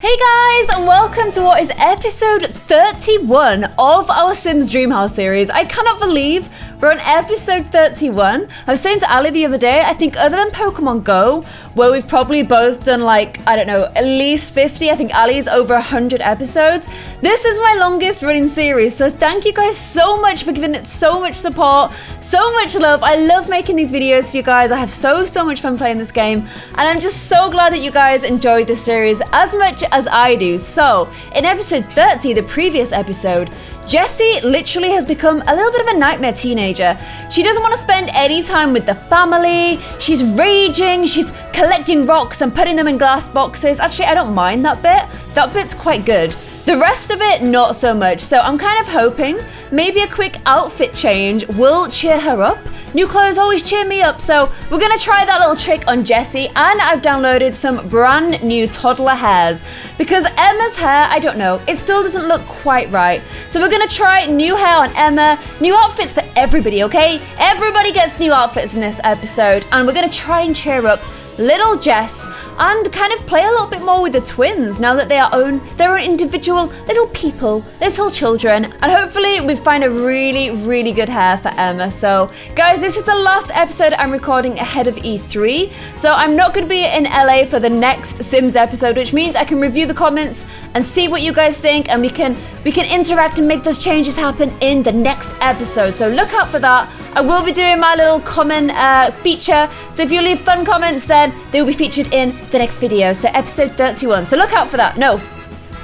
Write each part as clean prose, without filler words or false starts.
Hey guys, and welcome to what is episode 31 of our Sims Dreamhouse series. I cannot believe we're on episode 31. I was saying to Ali the other day, I think other than Pokemon Go, where we've probably both done like, I don't know, at least 50, I think Ali's over 100 episodes. This is my longest running series, so thank you guys so much for giving it so much support, so much love. I love making these videos for you guys. I have so much fun playing this game, and I'm just so glad that you guys enjoyed this series as much as I do. So, in episode 30, the previous episode, Jessie literally has become a little bit of a nightmare teenager. She doesn't want to spend any time with the family. She's raging, she's collecting rocks and putting them in glass boxes. Actually, I don't mind that bit. That bit's quite good. The rest of it, not so much. So I'm kind of hoping maybe a quick outfit change will cheer her up. New clothes always cheer me up, so we're gonna try that little trick on Jessie, and I've downloaded some brand new toddler hairs because Emma's hair, I don't know, it still doesn't look quite right. So we're gonna try new hair on Emma, new outfits for everybody, okay? Everybody gets new outfits in this episode, and we're gonna try and cheer up little Jess and kind of play a little bit more with the twins now that they are their own individual little people, little children, and hopefully we find a really good hair for Emma. So guys, this is the last episode I'm recording ahead of E3, so I'm not going to be in LA for the next Sims episode, which means I can review the comments and see what you guys think, and we can interact and make those changes happen in the next episode. So look out for that. I will be doing my little comment feature, so if you leave fun comments, then they will be featured in the next video. So episode 31, so look out for that. No,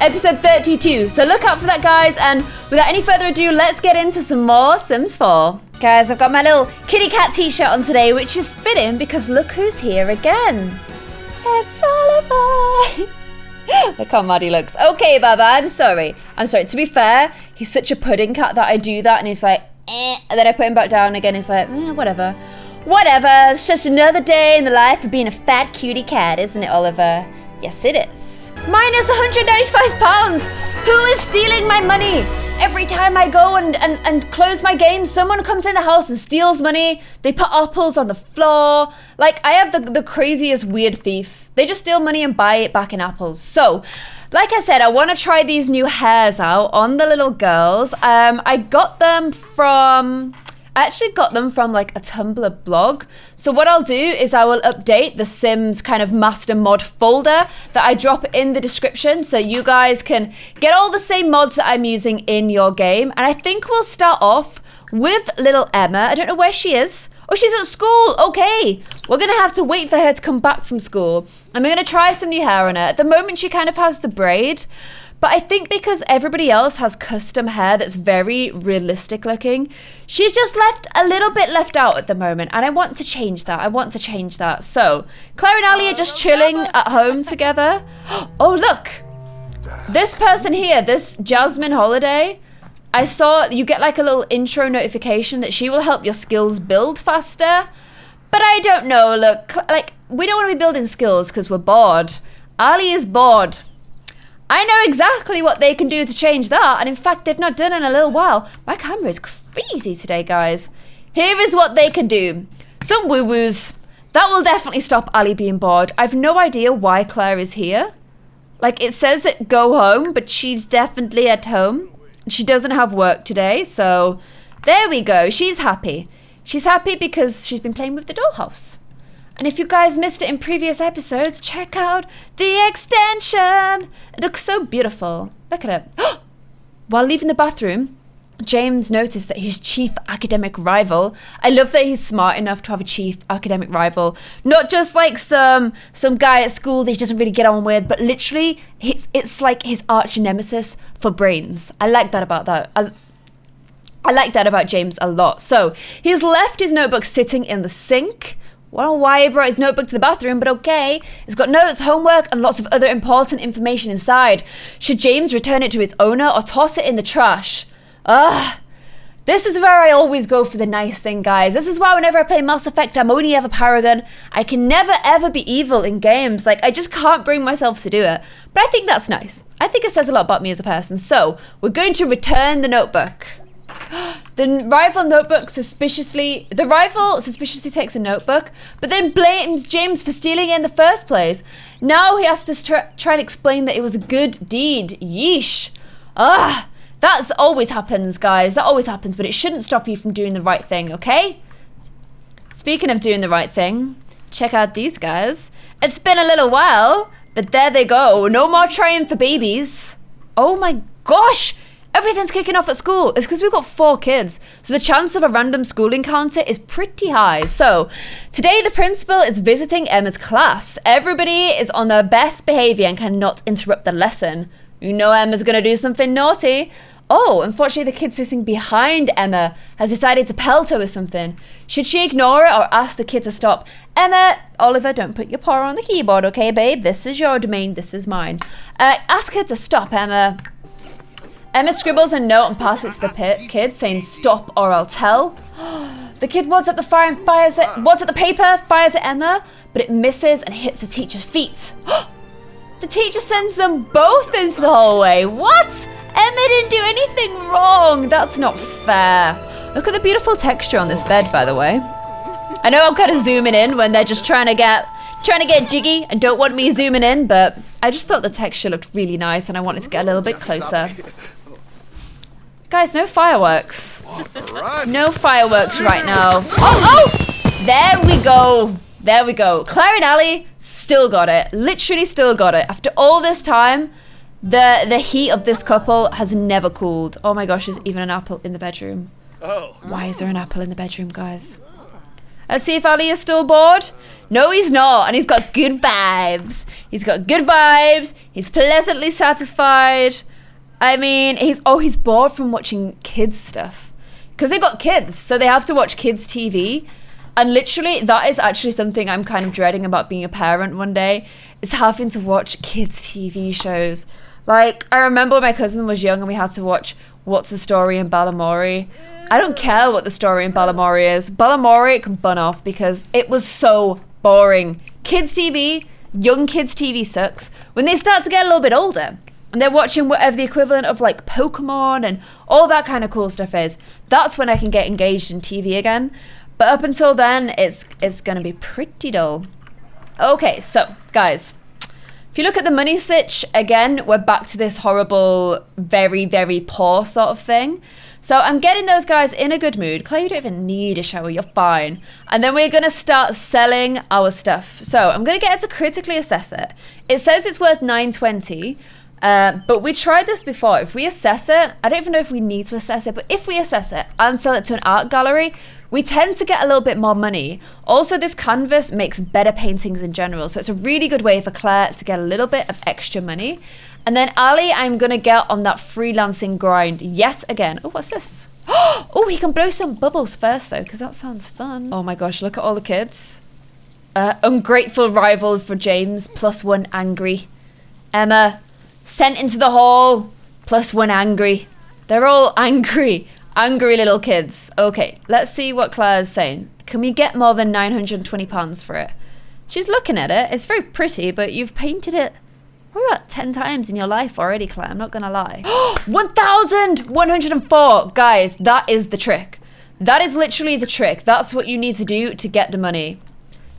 episode 32, so look out for that, guys. And without any further ado, let's get into some more Sims 4. Guys, I've got my little kitty cat t-shirt on today, which is fitting because look who's here again. It's Oliver. Look how mad he looks. Okay, Baba, I'm sorry. To be fair, he's such a pudding cat that I do that, and he's like, and then I put him back down again. He's like, whatever. Whatever, it's just another day in the life of being a fat cutie cat, isn't it, Oliver? Yes, it is. Minus 195 pounds! Who is stealing my money? Every time I go and close my game, someone comes in the house and steals money. They put apples on the floor. Like, I have the craziest weird thief. They just steal money and buy it back in apples. So, like I said, I want to try these new hairs out on the little girls. I actually got them from like a Tumblr blog. So what I'll do is I will update the Sims kind of master mod folder that I drop in the description, so you guys can get all the same mods that I'm using in your game. And I think we'll start off with little Emma. I don't know where she is. Oh, she's at school. Okay. We're going to have to wait for her to come back from school. And we're going to try some new hair on her. At the moment, she kind of has the braid. But I think because everybody else has custom hair that's very realistic looking, she's just left a little bit left out at the moment. And I want to change that. So, Claire and Ali are just chilling at home together. Oh, look. This person here, this Jasmine Holiday, I saw you get like a little intro notification that she will help your skills build faster. But I don't know, look, like, we don't want to be building skills because we're bored. Ali is bored. I know exactly what they can do to change that, and in fact, they've not done it in a little while. My camera is crazy today, guys. Here is what they can do. Some woo-woos. That will definitely stop Ali being bored. I've no idea why Claire is here. Like, it says that go home, but she's definitely at home. She doesn't have work today, so there we go. She's happy. She's happy because she's been playing with the dollhouse. And if you guys missed it in previous episodes, check out the extension. It looks so beautiful. Look at it. While leaving the bathroom, James noticed that his chief academic rival, I love that he's smart enough to have a chief academic rival, not just like some guy at school that he doesn't really get on with, but literally it's like his arch nemesis for brains. I like that about that. I like that about James a lot. So he's left his notebook sitting in the sink. Well, why he brought his notebook to the bathroom, but okay. It's got notes, homework, and lots of other important information inside. Should James return it to its owner or toss it in the trash? Ugh. This is where I always go for the nice thing, guys. This is why whenever I play Mass Effect, I'm only ever Paragon. I can never, ever be evil in games. Like, I just can't bring myself to do it. But I think that's nice. I think it says a lot about me as a person. So, we're going to return the notebook. The rival suspiciously takes a notebook, but then blames James for stealing it in the first place. Now he has to try and explain that it was a good deed. Yeesh. Ugh. That always happens, guys. That always happens, but it shouldn't stop you from doing the right thing, okay? Speaking of doing the right thing, check out these guys. It's been a little while, but there they go. No more trying for babies. Oh my gosh. Everything's kicking off at school. It's because we've got 4 kids. So the chance of a random school encounter is pretty high. So today the principal is visiting Emma's class. Everybody is on their best behavior and cannot interrupt the lesson. You know Emma's going to do something naughty. Oh, unfortunately the kid sitting behind Emma has decided to pelt her with something. Should she ignore it or ask the kid to stop? Emma, Oliver, don't put your paw on the keyboard, okay, babe? This is your domain, this is mine. Ask her to stop, Emma. Emma scribbles a note and passes it to the kid, saying stop or I'll tell. The kid wads up the paper, fires at Emma, but it misses and hits the teacher's feet. The teacher sends them both into the hallway. What? Emma didn't do anything wrong. That's not fair. Look at the beautiful texture on this bed, by the way. I know I'm kind of zooming in when they're just trying to get jiggy and don't want me zooming in, but I just thought the texture looked really nice and I wanted to get a little bit closer. Guys, no fireworks. No fireworks right now. Oh! There we go. There we go. Clare and Ali still got it. Literally still got it. After all this time, the heat of this couple has never cooled. Oh my gosh, there's even an apple in the bedroom. Oh. Why is there an apple in the bedroom, guys? Let's see if Ali is still bored. No, he's not. And he's got good vibes. He's got good vibes. He's pleasantly satisfied. I mean, he's bored from watching kids stuff. Because they've got kids, so they have to watch kids TV. And literally, that is actually something I'm kind of dreading about being a parent one day, is having to watch kids TV shows. Like, I remember when my cousin was young and we had to watch What's the Story in Balamory. I don't care what the story in Balamory is. Balamory can bun off because it was so boring. Kids TV, young kids TV sucks. When they start to get a little bit older, and they're watching whatever the equivalent of like Pokemon and all that kind of cool stuff is, that's when I can get engaged in TV again. But up until then, it's going to be pretty dull. Okay, so guys, if you look at the money sitch, again, we're back to this horrible, very, very poor sort of thing. So I'm getting those guys in a good mood. Claire, you don't even need a shower, you're fine. And then we're going to start selling our stuff. So I'm going to get her to critically assess it. It says it's worth $9.20. But we tried this before. If we assess it, I don't even know if we need to assess it, but if we assess it and sell it to an art gallery, we tend to get a little bit more money. Also, this canvas makes better paintings in general, so it's a really good way for Claire to get a little bit of extra money. And then Ali, I'm gonna get on that freelancing grind yet again. Oh, what's this? Oh, he can blow some bubbles first though, because that sounds fun. Oh my gosh, look at all the kids. Ungrateful rival for James, +1 angry. Emma, sent into the hall, +1 angry. They're all angry. Angry little kids. Okay, let's see what Claire's saying. Can we get more than £920 for it? She's looking at it. It's very pretty, but you've painted it about 10 times in your life already, Claire. I'm not gonna lie. 1,104! Guys, that is the trick. That is literally the trick. That's what you need to do to get the money.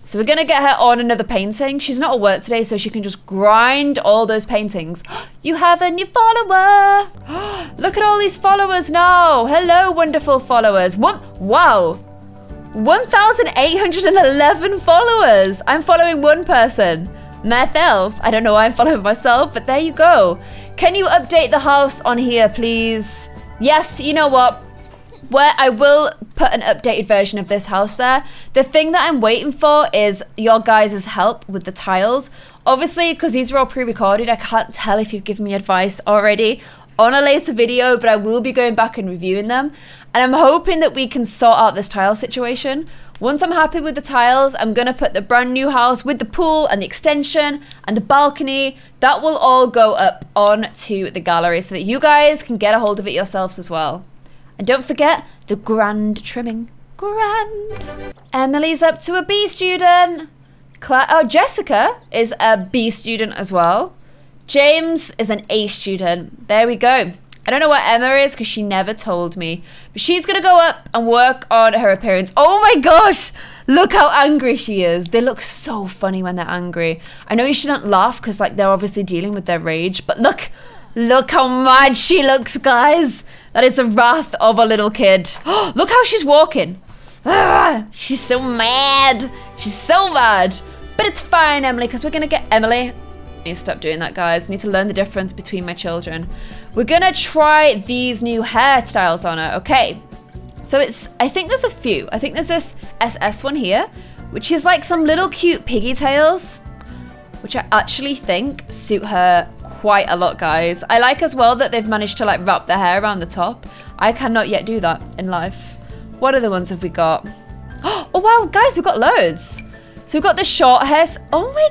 So we're gonna get her on another painting. She's not at work today, so she can just grind all those paintings. You have a new follower. Look at all these followers now. Hello, wonderful followers. Wow. 1,811 followers. I'm following one person. Myself. I don't know why I'm following myself, but there you go. Can you update the house on here, please? Yes, you know what? Where I will put an updated version of this house there. The thing that I'm waiting for is your guys' help with the tiles. Obviously, because these are all pre-recorded, I can't tell if you've given me advice already on a later video, but I will be going back and reviewing them. And I'm hoping that we can sort out this tile situation. Once I'm happy with the tiles, I'm going to put the brand new house with the pool and the extension and the balcony. That will all go up onto the gallery so that you guys can get a hold of it yourselves as well. And don't forget the grand trimming. Grand. Emily's up to a B student. Jessica is a B student as well. James is an A student. There we go. I don't know what Emma is because she never told me. But she's going to go up and work on her appearance. Oh my gosh. Look how angry she is. They look so funny when they're angry. I know you shouldn't laugh because like they're obviously dealing with their rage. But look how mad she looks, guys. That is the wrath of a little kid. Look how she's walking. She's so mad. She's so mad. But it's fine, Emily, because we're going to get Emily. I need to stop doing that, guys. I need to learn the difference between my children. We're gonna try these new hairstyles on her. Okay, so I think there's a few. I think there's this SS one here, which is like some little cute piggy tails, which I actually think suit her quite a lot, guys. I like as well that they've managed to like wrap their hair around the top. I cannot yet do that in life. What other ones have we got? Oh wow, guys, we've got loads. So we've got the short hairs. Oh my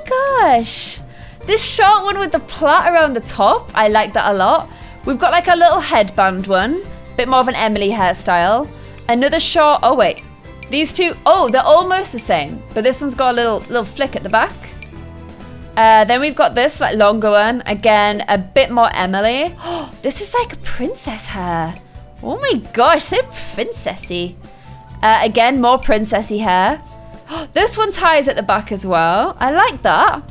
gosh. This short one with the plait around the top, I like that a lot. We've got like a little headband one, bit more of an Emily hairstyle. Another short, oh wait, these two, oh, they're almost the same, but this one's got a little flick at the back. Then we've got this like longer one, again, a bit more Emily. Oh, this is like a princess hair. Oh my gosh, so princessy. Again, more princessy hair. This one ties at the back as well. I like that.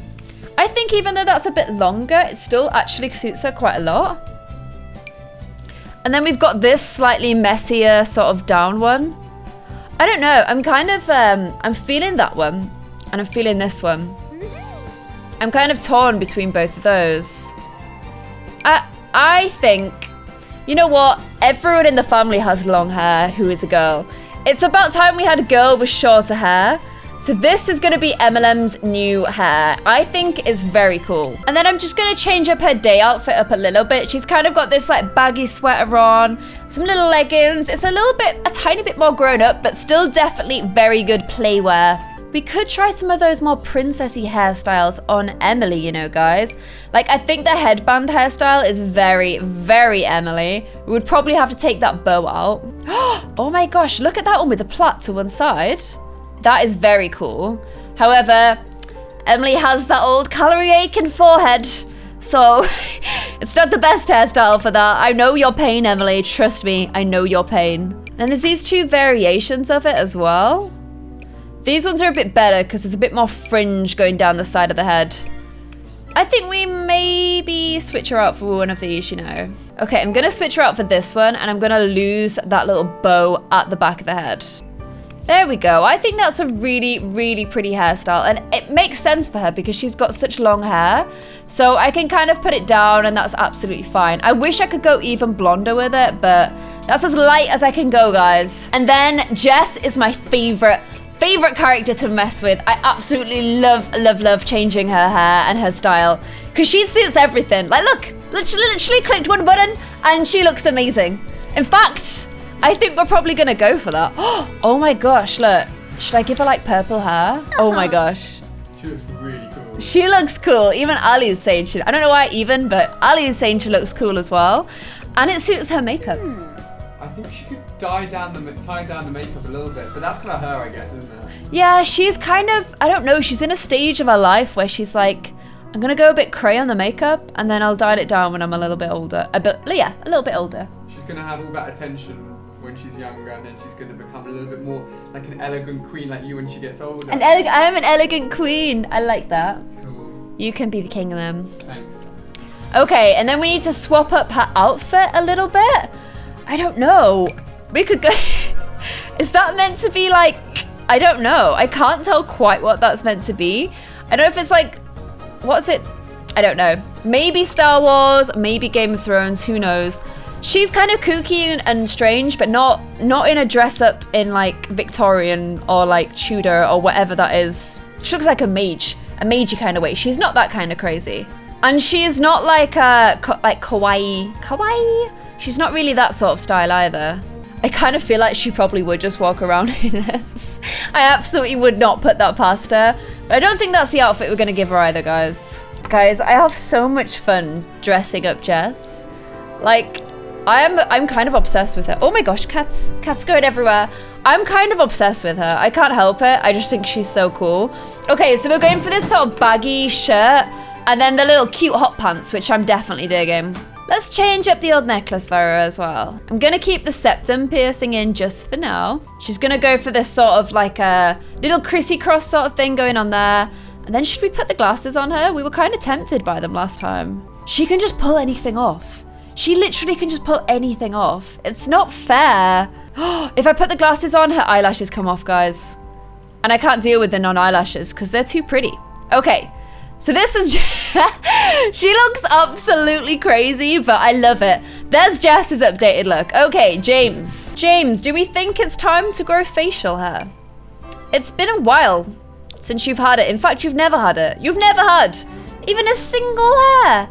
I think even though that's a bit longer, it still actually suits her quite a lot. And then we've got this slightly messier sort of down one. I don't know, I'm kind of, I'm feeling that one and I'm feeling this one. I'm kind of torn between both of those. I think, you know what? Everyone in the family has long hair who is a girl. It's about time we had a girl with shorter hair. So this is gonna be MLM's new hair. I think it's very cool. And then I'm just gonna change up her day outfit up a little bit. She's kind of got this like baggy sweater on, some little leggings. It's a tiny bit more grown up, but still definitely very good playwear. We could try some of those more princessy hairstyles on Emily, you know, guys. Like, I think the headband hairstyle is very, very Emily. We would probably have to take that bow out. Oh my gosh, look at that one with the plait to one side. That is very cool. However, Emily has that old calorie-aching forehead, so it's not the best hairstyle for that. I know your pain, Emily. Trust me, I know your pain. And there's these two variations of it as well. These ones are a bit better because there's a bit more fringe going down the side of the head. I think we maybe switch her out for one of these, you know. Okay, I'm gonna switch her out for this one, and I'm gonna lose that little bow at the back of the head. There we go. I think that's a really, really pretty hairstyle. And it makes sense for her because she's got such long hair. So I can kind of put it down and that's absolutely fine. I wish I could go even blonder with it, but that's as light as I can go, guys. And then Jess is my favorite character to mess with. I absolutely love changing her hair and her style because she suits everything. Like, look, literally clicked one button and she looks amazing. In fact, I think we're probably gonna go for that. Oh my gosh, look. Should I give her like purple hair? Oh my gosh. She looks really cool. She looks cool. Even Ali is saying she, I don't know why even, but Ali is saying she looks cool as well. And it suits her makeup. I think she could tie down the makeup a little bit, but that's kind of her, I guess, isn't it? Yeah, she's kind of, I don't know, she's in a stage of her life where she's like, I'm gonna go a bit cray on the makeup and then I'll dial it down when I'm a little bit older. A little bit older. She's gonna have all that attention when she's younger, and then she's going to become a little bit more like an elegant queen like you when she gets older. I am an elegant queen. I like that. Cool. You can be the king of them. Thanks. Okay, and then we need to swap up her outfit a little bit. I don't know. We could go... Is that meant to be like... I don't know. I can't tell quite what that's meant to be. I don't know if it's like... What's it? I don't know. Maybe Star Wars, maybe Game of Thrones, who knows. She's kind of kooky and strange, but not in a dress up in like Victorian or like Tudor or whatever that is. She looks like a magey kind of way. She's not that kind of crazy. And she's not like kawaii. She's not really that sort of style either. I kind of feel like she probably would just walk around in this. I absolutely would not put that past her. But I don't think that's the outfit we're gonna give her either, guys. Guys, I have so much fun dressing up Jess. Like, I'm kind of obsessed with her. Oh my gosh, cats going everywhere. I'm kind of obsessed with her. I can't help it. I just think she's so cool. Okay, so we're going for this sort of baggy shirt and then the little cute hot pants, which I'm definitely digging. Let's change up the old necklace for her as well. I'm gonna keep the septum piercing in just for now. She's gonna go for this sort of like a little crissy cross sort of thing going on there. And then should we put the glasses on her? We were kind of tempted by them last time. She can just pull anything off. She literally can just pull anything off. It's not fair. If I put the glasses on, her eyelashes come off, guys. And I can't deal with the non-eyelashes because they're too pretty. Okay. So this is, she looks absolutely crazy, but I love it. There's Jess's updated look. Okay, James. James, do we think it's time to grow facial hair? It's been a while since you've had it. In fact, you've never had it. You've never had even a single hair.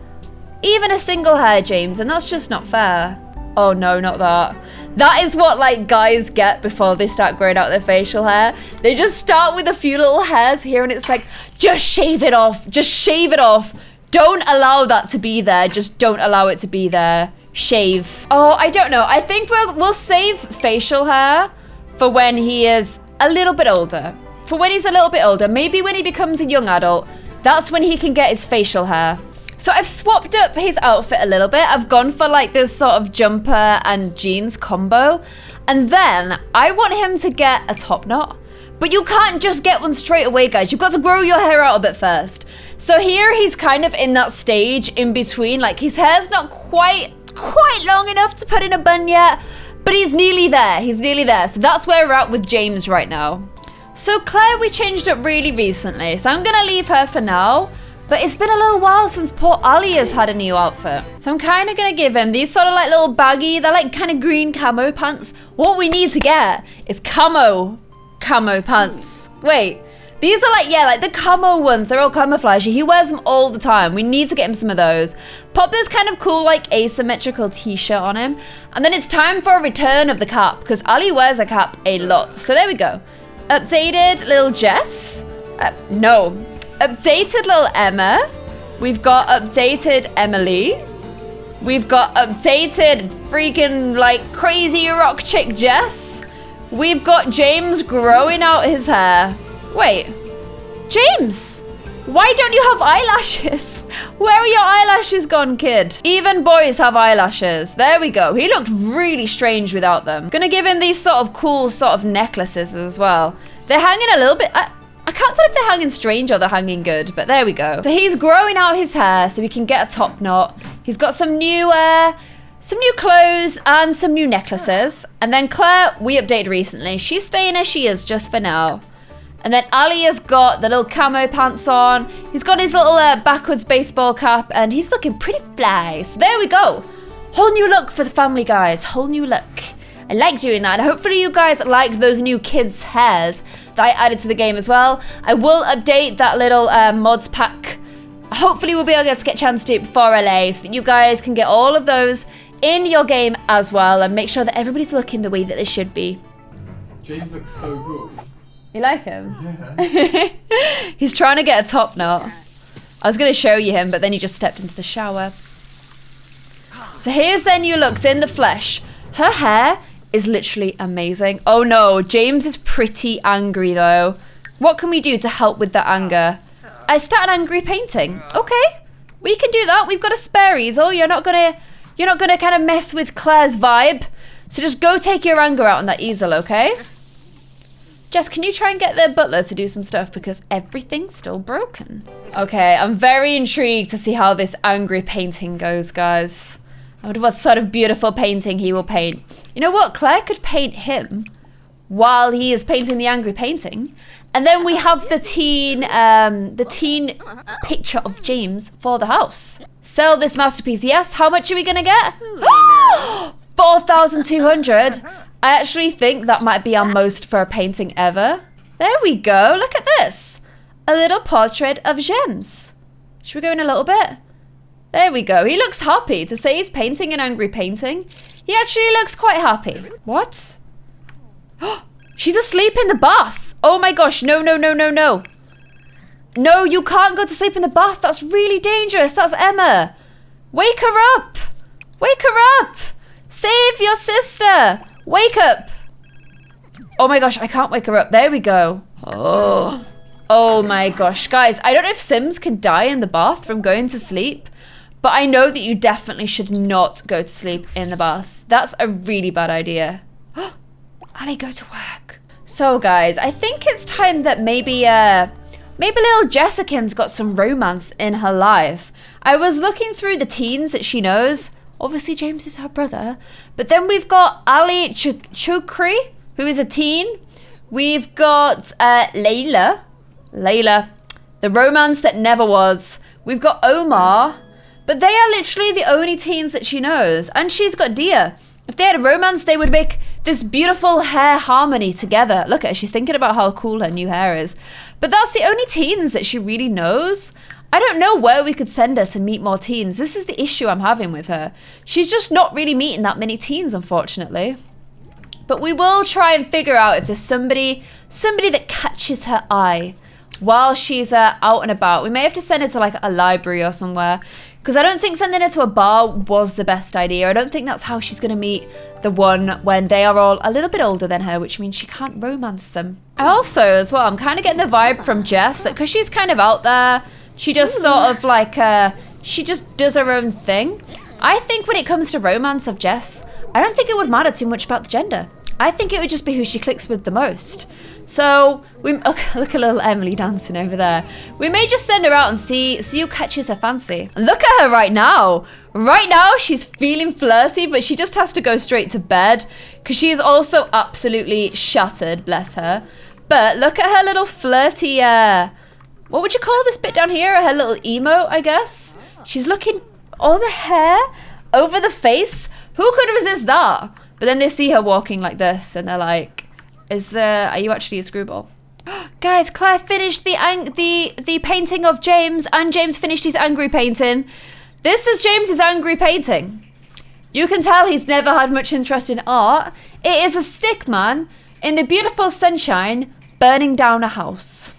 Even a single hair, James, and that's just not fair. Oh no, not that. That is what like guys get before they start growing out their facial hair. They just start with a few little hairs here and it's like, just shave it off. Just shave it off. Don't allow that to be there. Just don't allow it to be there. Shave. Oh, I don't know. I think we'll save facial hair for when he is a little bit older. For when he's a little bit older. Maybe when he becomes a young adult. That's when he can get his facial hair. So I've swapped up his outfit a little bit. I've gone for like this sort of jumper and jeans combo. And then I want him to get a top knot. But you can't just get one straight away, guys. You've got to grow your hair out a bit first. So here he's kind of in that stage in between. Like his hair's not quite long enough to put in a bun yet. But he's nearly there. He's nearly there. So that's where we're at with James right now. So Claire we changed up really recently. So I'm going to leave her for now. But it's been a little while since poor Ali has had a new outfit. So I'm kind of going to give him these sort of like little baggy, they're like kind of green camo pants. What we need to get is camo pants. Wait, these are like, yeah, like the camo ones. They're all camouflage. He wears them all the time. We need to get him some of those. Pop this kind of cool like asymmetrical t-shirt on him. And then it's time for a return of the cap because Ali wears a cap a lot. So there we go. Updated little Jess. No. Updated little Emma. We've got updated Emily. We've got updated freaking like crazy rock chick Jess. We've got James growing out his hair. Wait, James, why don't you have eyelashes? Where are your eyelashes gone, kid? Even boys have eyelashes. There we go. He looked really strange without them. Gonna give him these sort of cool sort of necklaces as well. They're hanging a little bit. I can't tell if they're hanging strange or they're hanging good, but there we go. So he's growing out his hair so we can get a top knot. He's got some new clothes and some new necklaces. And then Claire, we updated recently. She's staying as she is just for now. And then Ali has got the little camo pants on. He's got his little backwards baseball cap and he's looking pretty fly. So there we go. Whole new look for the family, guys. Whole new look. I like doing that. And hopefully you guys like those new kids' hairs that I added to the game as well. I will update that little mods pack. Hopefully we'll be able to get a chance to do it before LA so that you guys can get all of those in your game as well and make sure that everybody's looking the way that they should be. James looks so good. You like him? Yeah. He's trying to get a top knot. I was going to show you him, but then he just stepped into the shower. So here's their new looks in the flesh. Her hair is literally amazing. Oh no, James is pretty angry though. What can we do to help with that anger? I start an angry painting. Okay, we can do that. We've got a spare easel. You're not gonna kind of mess with Claire's vibe. So just go take your anger out on that easel, okay? Jess, can you try and get the butler to do some stuff because everything's still broken? Okay, I'm very intrigued to see how this angry painting goes, guys. I wonder what sort of beautiful painting he will paint. You know what? Claire could paint him while he is painting the angry painting. And then we have the teen picture of James for the house. Sell this masterpiece. Yes, how much are we gonna get? 4,200. I actually think that might be our most for a painting ever. There we go. Look at this. A little portrait of James. Should we go in a little bit? There we go. He looks happy. To say he's painting an angry painting, he actually looks quite happy. What? She's asleep in the bath. Oh my gosh. No, no, no, no, no. No, you can't go to sleep in the bath. That's really dangerous. That's Emma. Wake her up. Wake her up. Save your sister. Wake up. Oh my gosh, I can't wake her up. There we go. Oh my gosh. Guys, I don't know if Sims can die in the bath from going to sleep. But I know that you definitely should not go to sleep in the bath. That's a really bad idea. Ali, go to work. So guys, I think it's time that maybe little Jessica's got some romance in her life. I was looking through the teens that she knows. Obviously James is her brother. But then we've got Ali Chukri, who is a teen. We've got Layla, the romance that never was. We've got Omar, but they are literally the only teens that she knows. And she's got Dia. If they had a romance, they would make this beautiful hair harmony together. Look at her, she's thinking about how cool her new hair is. But that's the only teens that she really knows. I don't know where we could send her to meet more teens. This is the issue I'm having with her. She's just not really meeting that many teens, unfortunately. But we will try and figure out if there's somebody that catches her eye while she's out and about. We may have to send her to like a library or somewhere, because I don't think sending her to a bar was the best idea. I don't think that's how she's going to meet the one when they are all a little bit older than her, which means she can't romance them. I also, as well, I'm kind of getting the vibe from Jess that because she's kind of out there, she just sort of like, she just does her own thing. I think when it comes to romance of Jess, I don't think it would matter too much about the gender. I think it would just be who she clicks with the most. So, look at little Emily dancing over there. We may just send her out and see who catches her fancy. Look at her right now. Right now, she's feeling flirty, but she just has to go straight to bed because she is also absolutely shattered, bless her. But look at her little flirty, what would you call this bit down here? Her little emote, I guess. She's looking, all the hair over the face. Who could resist that? But then they see her walking like this and they're like, are you actually a screwball? Guys, Claire finished the painting of James and James finished his angry painting. This is James's angry painting. You can tell he's never had much interest in art. It is a stick man in the beautiful sunshine burning down a house.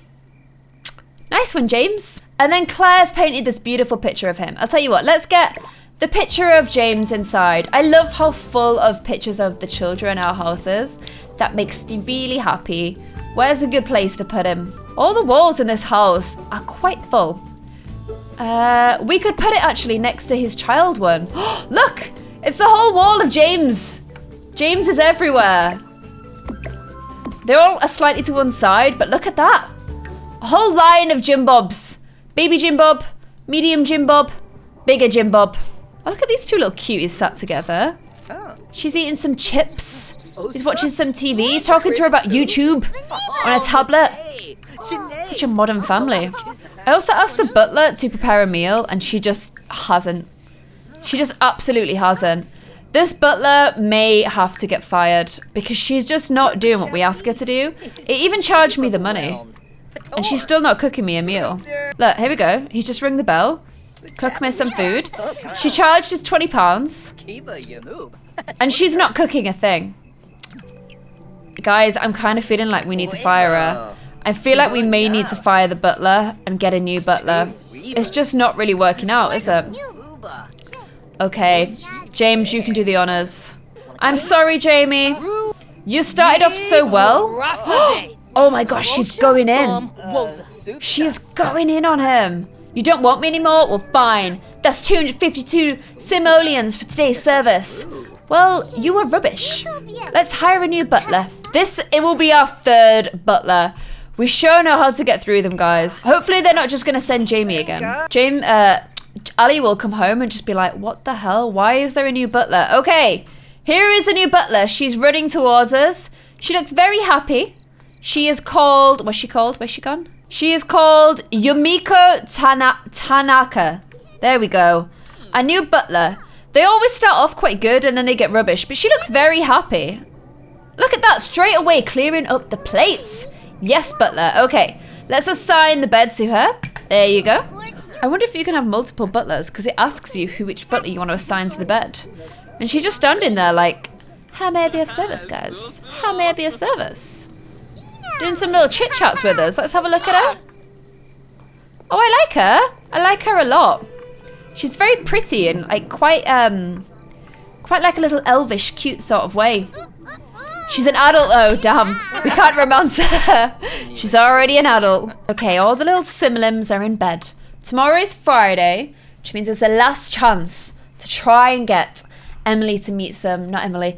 Nice one, James. And then Claire's painted this beautiful picture of him. I'll tell you what, let's get the picture of James inside. I love how full of pictures of the children our house is. That makes me really happy. Where's a good place to put him? All the walls in this house are quite full. We could put it actually next to his child one. Look, it's the whole wall of James. James is everywhere. They're all slightly to one side, but look at that. A whole line of Jim Bobs. Baby Jim Bob, medium Jim Bob, bigger Jim Bob. Oh, look at these two little cuties sat together. She's eating some chips. He's watching some TV. He's talking to her about YouTube on a tablet. Such a modern family. I also asked the butler to prepare a meal and she just hasn't. She just absolutely hasn't. This butler may have to get fired because she's just not doing what we ask her to do. It even charged me the money. And she's still not cooking me a meal. Look, here we go. He's just rung the bell. Cook me some food. She charged us £20. And she's not cooking a thing. Guys, I'm kind of feeling like we need to fire her. I feel like we may need to fire the butler and get a new butler. It's just not really working out, is it? Okay, James, you can do the honors. I'm sorry, Jamie. You started off so well. Oh my gosh, she's going in. She's going in on him. You don't want me anymore? Well, fine. That's 252 simoleons for today's service. Well, you were rubbish. Let's hire a new butler. It will be our third butler. We sure know how to get through them, guys. Hopefully they're not just going to send Jamie again. Ali will come home and just be like, what the hell? Why is there a new butler? Okay, here is a new butler. She's running towards us. She looks very happy. She is called, what's she called? Where's she gone? She is called Yumiko Tanaka. There we go. A new butler. They always start off quite good and then they get rubbish, but she looks very happy. Look at that, straight away clearing up the plates. Yes, butler. Okay, let's assign the bed to her. There you go. I wonder if you can have multiple butlers because it asks you which butler you want to assign to the bed. And she's just standing there like, how may I be of service, guys? How may I be of service? Doing some little chit chats with us. Let's have a look at her. Oh, I like her. I like her a lot. She's very pretty and like quite like a little elvish, cute sort of way. She's an adult though, damn. We can't romance her. She's already an adult. Okay, all the little simlims are in bed. Tomorrow is Friday. which means it's the last chance to try and get Emily to meet not Emily.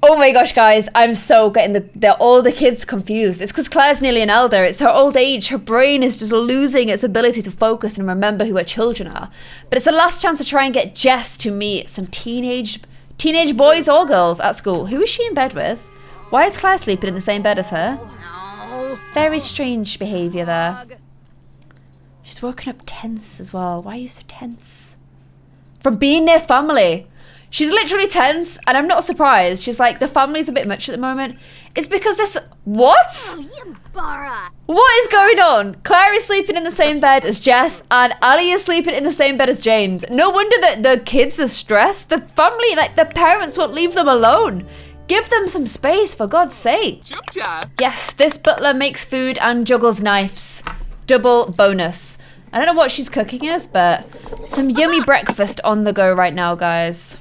Oh my gosh, guys, I'm so getting all the kids confused. It's because Claire's nearly an elder. It's her old age. Her brain is just losing its ability to focus and remember who her children are. But it's the last chance to try and get Jess to meet some teenage boys or girls at school. Who is she in bed with? Why is Claire sleeping in the same bed as her? Very strange behaviour there. She's woken up tense as well. Why are you so tense? From being near family. She's literally tense, and I'm not surprised. She's like, the family's a bit much at the moment. It's because this... What? What is going on? Claire is sleeping in the same bed as Jess, and Ali is sleeping in the same bed as James. No wonder that the kids are stressed. The family, like, the parents won't leave them alone. Give them some space, for God's sake. Yes, this butler makes food and juggles knives. Double bonus. I don't know what she's cooking us, but some yummy breakfast on the go right now, guys.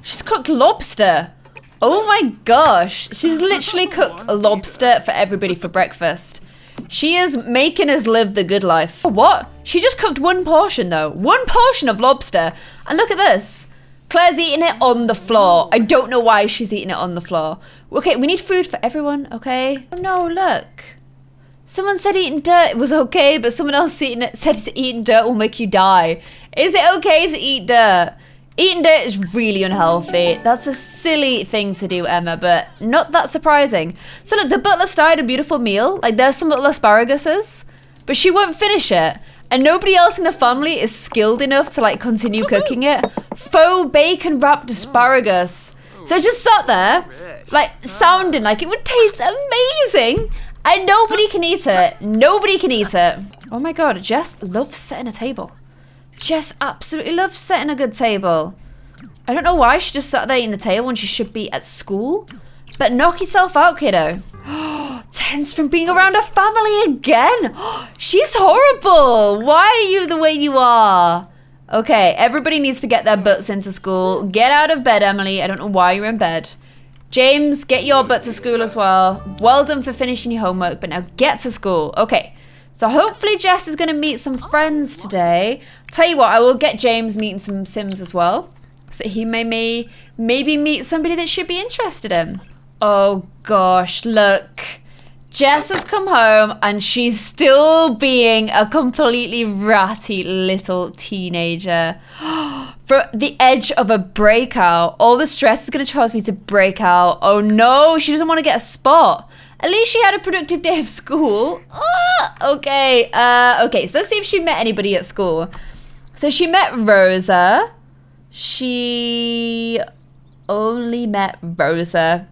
She's cooked lobster. Oh my gosh. She's literally cooked a lobster for everybody for breakfast. She is making us live the good life. What? She just cooked one portion though. One portion of lobster. And look at this. Claire's eating it on the floor. I don't know why she's eating it on the floor. Okay, we need food for everyone, okay? Oh no, look. Someone said eating dirt was okay, but someone else said eating dirt will make you die. Is it okay to eat dirt? Eating dirt is really unhealthy. That's a silly thing to do, Emma, but not that surprising. So look, the butler started a beautiful meal. Like, there's some little asparaguses, but she won't finish it. And nobody else in the family is skilled enough to, like, continue cooking it. Faux bacon wrapped asparagus. So it's just sat there, like, sounding like it would taste amazing. And nobody can eat it. Nobody can eat it. Oh my God, Jess loves setting a table. Jess absolutely loves setting a good table. I don't know why she just sat there eating the table when she should be at school. But knock yourself out, kiddo. Tense from being around her family again. She's horrible. Why are you the way you are? Okay, everybody needs to get their butts into school. Get out of bed, Emily. I don't know why you're in bed. James, get your butt to school as well. Well done for finishing your homework, but now get to school. Okay. So hopefully Jess is going to meet some friends today. Tell you what, I will get James meeting some Sims as well. So he may maybe meet somebody that should be interested in. Oh gosh, look. Jess has come home and she's still being a completely ratty little teenager. From the edge of a breakout. All the stress is going to cause me to break out. Oh no, she doesn't want to get a spot. At least she had a productive day of school. Okay, okay, so let's see if she met anybody at school. So she met Rosa. She only met Rosa.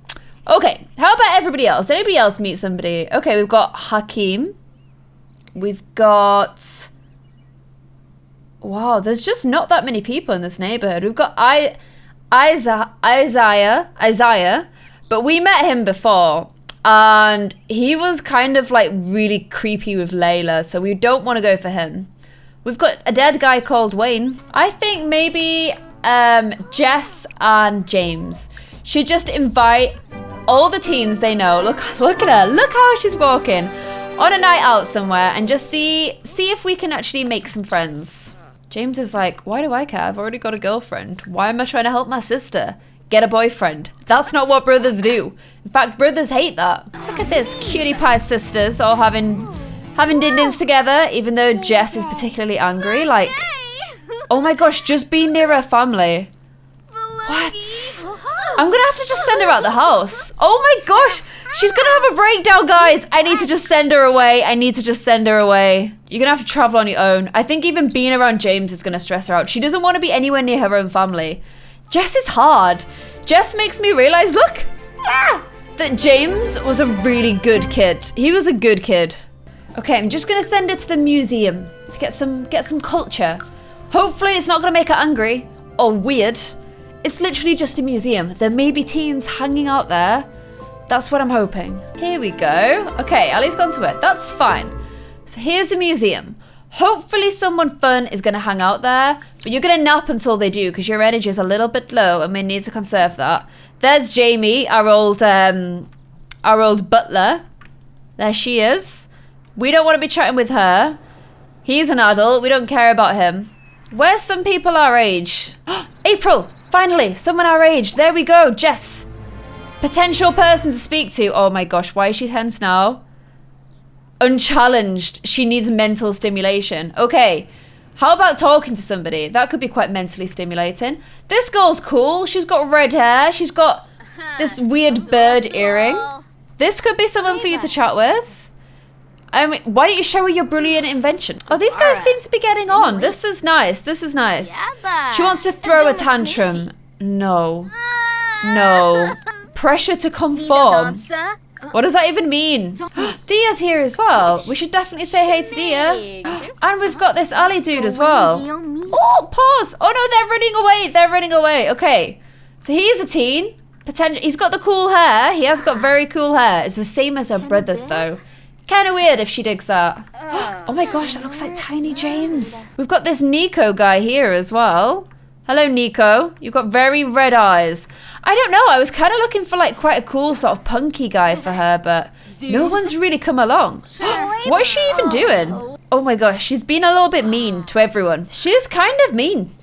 Okay, how about everybody else? Anybody else meet somebody? Okay, we've got Hakeem. We've got... Wow, there's just not that many people in this neighborhood. We've got Isaiah, but we met him before. And he was kind of like really creepy with Layla, so we don't want to go for him. We've got a dead guy called Wayne. I think maybe Jess and James should just invite all the teens they know. Look at her. Look how she's walking on a night out somewhere and just see if we can actually make some friends. James is like, why do I care? I've already got a girlfriend. Why am I trying to help my sister get a boyfriend? That's not what brothers do. In fact, brothers hate that. Look at this, cutie pie sisters all having din-dins together, even though Jess is particularly angry. Like, oh my gosh, just being near her family. What? I'm gonna have to just send her out the house. Oh my gosh, she's gonna have a breakdown, guys. I need to just send her away. You're gonna have to travel on your own. I think even being around James is gonna stress her out. She doesn't want to be anywhere near her own family. Jess is hard. Jess makes me realize, look, that James was a really good kid. He was a good kid. Okay, I'm just gonna send her to the museum to get some culture. Hopefully it's not gonna make her angry or weird. It's literally just a museum. There may be teens hanging out there. That's what I'm hoping. Here we go. Okay, Ali's gone to it. That's fine. So here's the museum. Hopefully someone fun is gonna hang out there, but you're gonna nap until they do because your energy is a little bit low and we need to conserve that. There's Jamie, our old butler. There she is. We don't want to be chatting with her. He's an adult. We don't care about him. Where's some people our age? April, finally, someone our age. There we go, Jess. Potential person to speak to. Oh my gosh, why is she tense now? Unchallenged. She needs mental stimulation. Okay, how about talking to somebody? That could be quite mentally stimulating. This girl's cool. She's got red hair. She's got this weird bird earring. This could be someone for you to chat with. I mean, why don't you show her your brilliant invention? Oh, these guys seem to be getting on. This is nice. This is nice. She wants to throw a tantrum. No. No. Pressure to conform. What does that even mean? Dia's here as well. We should definitely say hey to Dia. And we've got this Ali dude as well. Oh, pause. Oh no, they're running away. They're running away. Okay. So he's a teen. He's got the cool hair. He has got very cool hair. It's the same as her brother's though. Kind of weird if she digs that. Oh my gosh, that looks like Tiny James. We've got this Nico guy here as well. Hello, Nico. You've got very red eyes. I don't know. I was kind of looking for like quite a cool sort of punky guy for her, but no one's really come along. What is she even doing? Oh my gosh, she's been a little bit mean to everyone. She's kind of mean.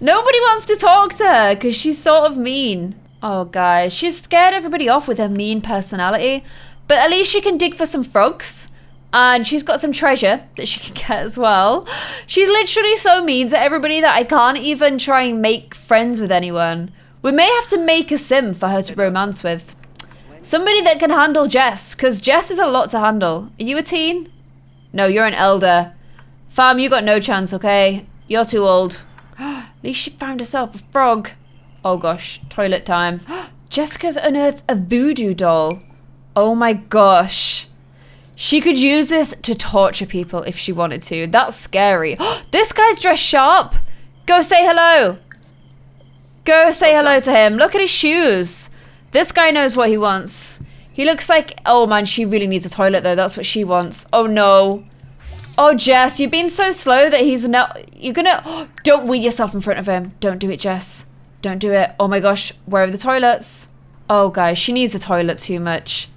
Nobody wants to talk to her because she's sort of mean. Oh, guys, she's scared everybody off with her mean personality, but at least she can dig for some frogs. And she's got some treasure that she can get as well. She's literally so mean to everybody that I can't even try and make friends with anyone. We may have to make a sim for her to romance with. Somebody that can handle Jess, because Jess is a lot to handle. Are you a teen? No, you're an elder. Fam, you got no chance, okay? You're too old. At least she found herself a frog. Oh gosh, toilet time. Jessica's unearthed a voodoo doll. Oh my gosh. She could use this to torture people if she wanted to. That's scary. This guy's dressed sharp. Go say hello. Go say hello to him. Look at his shoes. This guy knows what he wants. He looks like... Oh man, she really needs a toilet though. That's what she wants. Oh no. Oh Jess, you've been so slow that he's not... You're gonna... Don't wheel yourself in front of him. Don't do it, Jess. Don't do it. Oh my gosh. Where are the toilets? Oh guys, she needs a toilet too much.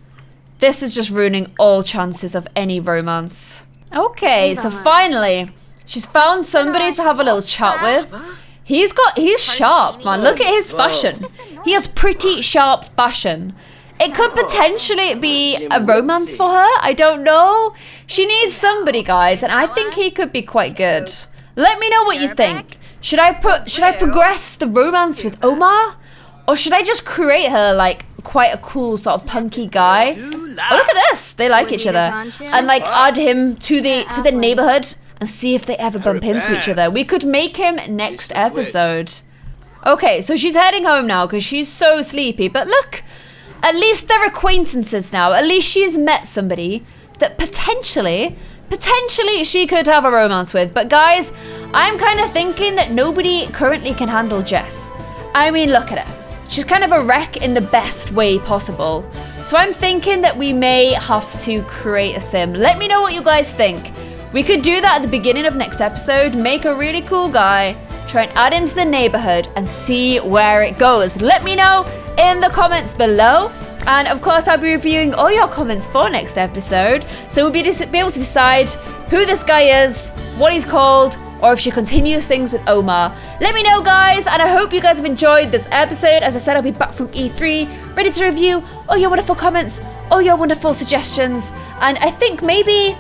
This is just ruining all chances of any romance. Okay, so finally, she's found somebody to have a little chat with. He's sharp, man. Look at his fashion. He has pretty sharp fashion. It could potentially be a romance for her. I don't know. She needs somebody, guys, and I think he could be quite good. Let me know what you think. Should I progress the romance with Omar? Or should I just create her like quite a cool sort of punky guy? Oh, look at this. They like each other. And like add him to the neighborhood and see if they ever bump into each other. We could make him next episode. Okay, so she's heading home now because she's so sleepy. But look, at least they're acquaintances now. At least she's met somebody that potentially she could have a romance with. But guys, I'm kind of thinking that nobody currently can handle Jess. I mean, look at her. She's kind of a wreck in the best way possible. So I'm thinking that we may have to create a sim. Let me know what you guys think. We could do that at the beginning of next episode, make a really cool guy, try and add him to the neighborhood and see where it goes. Let me know in the comments below. And of course, I'll be reviewing all your comments for next episode. So we'll be able to decide who this guy is, what he's called, or if she continues things with Omar. Let me know, guys, and I hope you guys have enjoyed this episode. As I said, I'll be back from E3, ready to review all your wonderful comments, all your wonderful suggestions, and I think maybe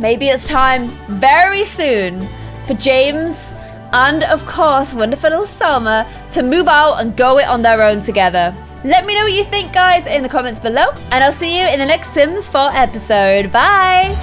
it's time very soon for James and, of course, wonderful little Selma to move out and go it on their own together. Let me know what you think, guys, in the comments below, and I'll see you in the next Sims 4 episode. Bye!